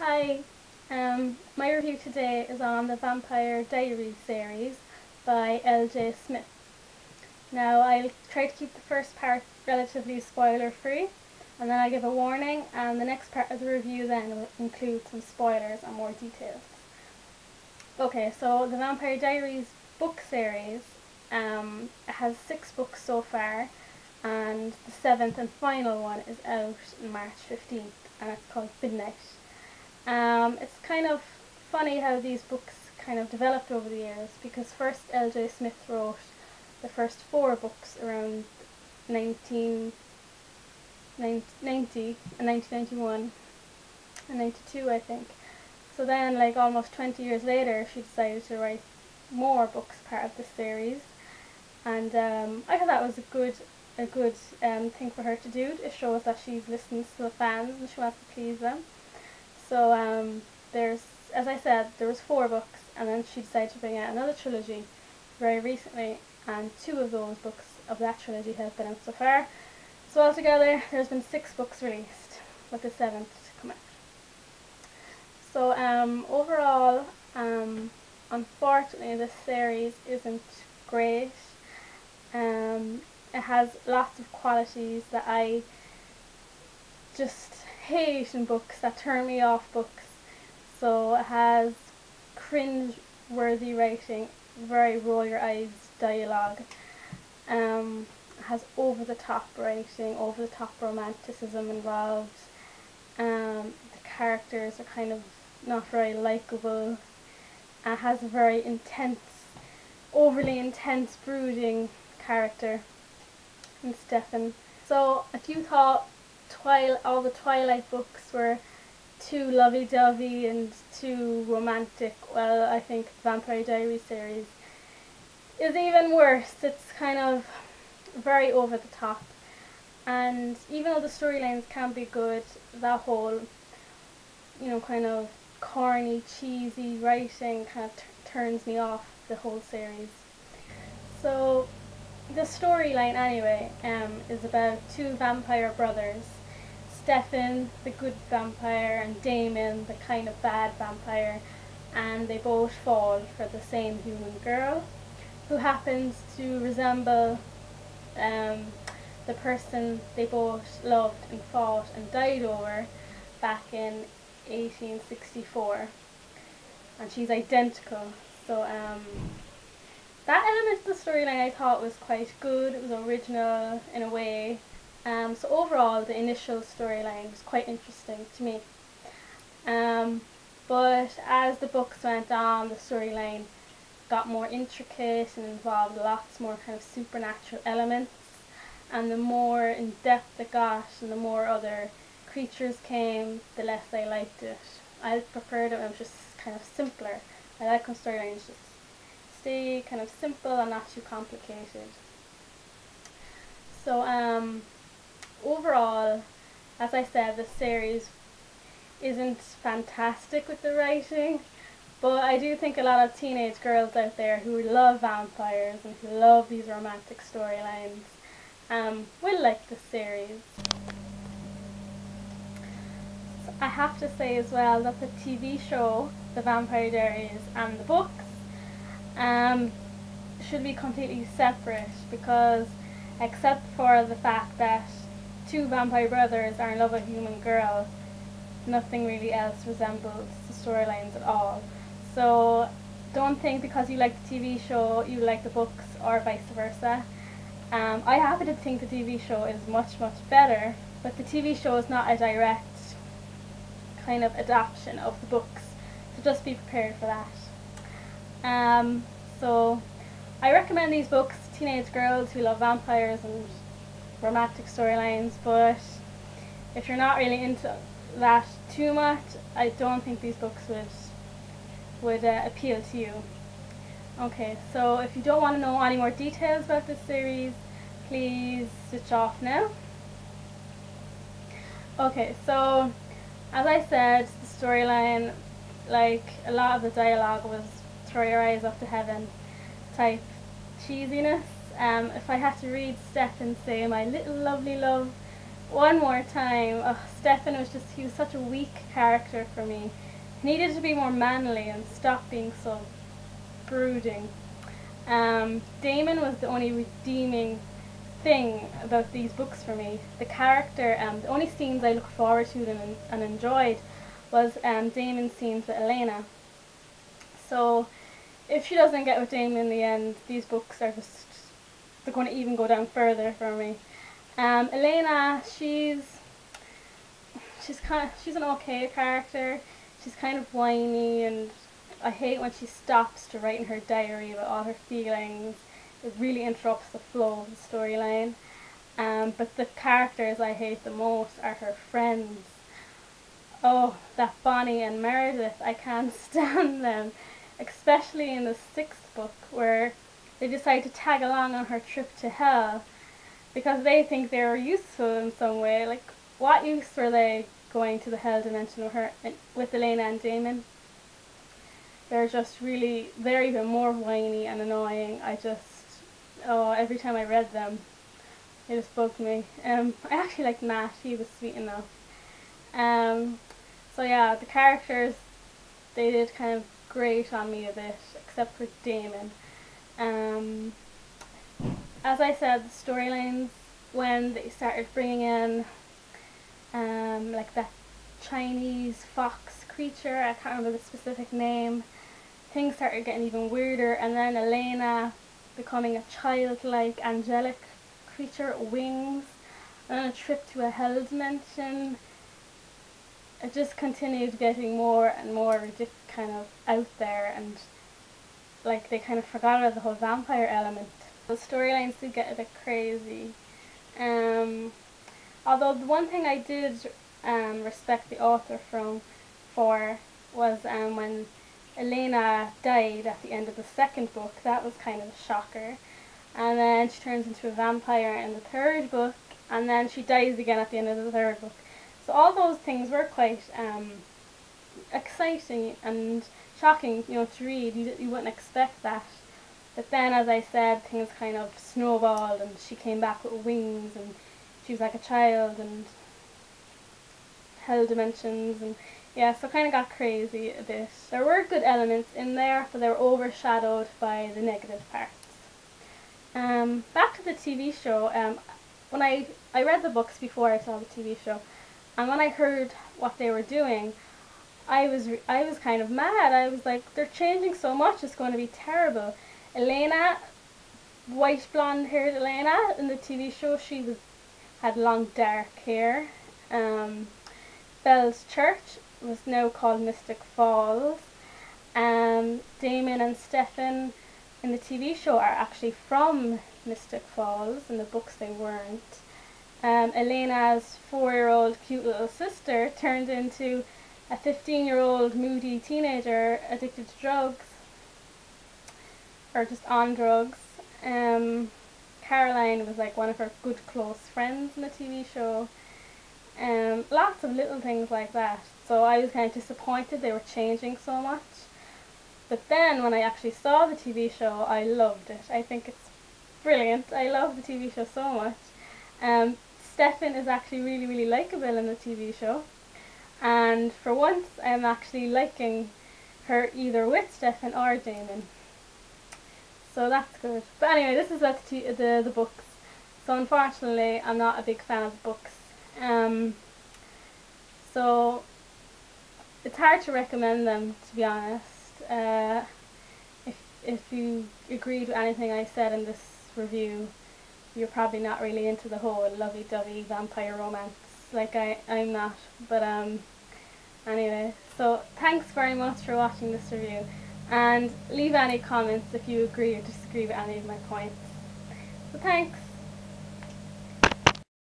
Hi, my review today is on the Vampire Diaries series by L.J. Smith. Now I'll try to keep the first part relatively spoiler free, and then I'll give a warning, and the next part of the review then will include some spoilers and more details. Okay, so the Vampire Diaries book series has 6 books so far, and the 7th and final one is out on March 15th, and it's called Midnight. It's kind of funny how these books kind of developed over the years, because first L.J. Smith wrote the first 4 books around 1990 and 1991 and 92, I think. So then, like almost 20 years later, she decided to write more books part of the series, and I thought that was a good thing for her to do. It shows that she's listening to the fans and she wants to please them. So there's, as I said, there was 4 books, and then she decided to bring out another trilogy very recently, and 2 of those books of that trilogy have been out so far. So altogether, there's been 6 books released, with the 7th to come out. So overall, unfortunately, this series isn't great. It has lots of qualities that I just hate in books, that turn me off books. So it has cringe-worthy writing, very roll your eyes dialogue. It has over-the-top writing, over-the-top romanticism involved. The characters are kind of not very likeable. It has a very intense, overly intense, brooding character in Stefan. So if you thought all the Twilight books were too lovey-dovey and too romantic, well, I think the Vampire Diaries series is even worse. It's kind of very over the top, and even though the storylines can be good, that whole, kind of corny, cheesy writing kind of turns me off the whole series. So the storyline anyway is about 2 vampire brothers, Stefan, the good vampire, and Damon, the kind of bad vampire, and they both fall for the same human girl, who happens to resemble the person they both loved and fought and died over back in 1864, and she's identical. So that element of the storyline I thought was quite good. It was original in a way. So overall, the initial storyline was quite interesting to me. But as the books went on, the storyline got more intricate and involved lots more kind of supernatural elements. And the more in depth it got, and the more other creatures came, the less I liked it. I preferred it when it was just kind of simpler. I like when storylines just stay kind of simple and not too complicated. So overall, as I said, the series isn't fantastic with the writing, but I do think a lot of teenage girls out there who love vampires and who love these romantic storylines will like the series. So I have to say as well that the TV show, The Vampire Diaries, and the books should be completely separate, because except for the fact that 2 vampire brothers are in love with a human girl, nothing really else resembles the storylines at all. So don't think because you like the TV show you like the books, or vice versa. I happen to think the TV show is much, much better, but the TV show is not a direct kind of adaptation of the books, so just be prepared for that. So I recommend these books to teenage girls who love vampires and romantic storylines, but if you're not really into that too much, I don't think these books would appeal to you. Okay, so if you don't want to know any more details about this series, please switch off now. Okay, so as I said, the storyline, like a lot of the dialogue, was throw your eyes up to heaven type cheesiness. If I had to read Stefan say, "My little lovely love," one more time, Stefan he was such a weak character for me. He needed to be more manly and stop being so brooding. Damon was the only redeeming thing about these books for me. The character, the only scenes I looked forward to and enjoyed was Damon's scenes with Elena. So if she doesn't get with Damon in the end, these books are just, they're going to even go down further for me. Elena, she's an okay character. She's kind of whiny, and I hate when she stops to write in her diary about all her feelings. It really interrupts the flow of the storyline. But the characters I hate the most are her friends. Oh, that Bonnie and Meredith, I can't stand them. Especially in the 6th book, where they decide to tag along on her trip to hell because they think they're useful in some way. Like, what use were they going to the hell dimension with Elena and Damon? They're even more whiny and annoying. Every time I read them, it just bugged me. I actually liked Matt, he was sweet enough. So yeah, the characters, they did kind of grate on me a bit, except for Damon. As I said, the storylines, when they started bringing in like that Chinese fox creature, I can't remember the specific name, things started getting even weirder, and then Elena becoming a childlike angelic creature with wings, and then a trip to a hell dimension. It just continued getting more and more kind of out there, and like they kind of forgot about the whole vampire element. The storylines did get a bit crazy. Although the one thing I did respect the author for was when Elena died at the end of the 2nd book. That was kind of a shocker. And then she turns into a vampire in the 3rd book, and then she dies again at the end of the 3rd book. So all those things were quite exciting and shocking, to read. You wouldn't expect that. But then, as I said, things kind of snowballed, and she came back with wings, and she was like a child, and hell dimensions, and yeah, so kind of got crazy a bit. There were good elements in there, but they were overshadowed by the negative parts. Back to the TV show. When I read the books before I saw the TV show, and when I heard what they were doing, I was kind of mad. I was like, they're changing so much, it's going to be terrible. Elena, white blonde haired Elena in the TV show, she had long dark hair. Belle's Church was now called Mystic Falls. Damon and Stefan in the TV show are actually from Mystic Falls. In the books they weren't. Elena's 4-year-old cute little sister turned into a 15-year-old moody teenager addicted to drugs, or just on drugs. Caroline was like one of her good close friends in the TV show. Lots of little things like that. So I was kind of disappointed they were changing so much. But then when I actually saw the TV show, I loved it. I think it's brilliant. I love the TV show so much. Stefan is actually really, really likeable in the TV show. And for once, I'm actually liking her either with Stefan or Damon. So that's good. But anyway, this is about the books. So unfortunately, I'm not a big fan of books. So it's hard to recommend them, to be honest. If you agreed with anything I said in this review, you're probably not really into the whole lovey-dovey vampire romance like I'm not. But anyway, so thanks very much for watching this review, and leave any comments if you agree or disagree with any of my points. So thanks.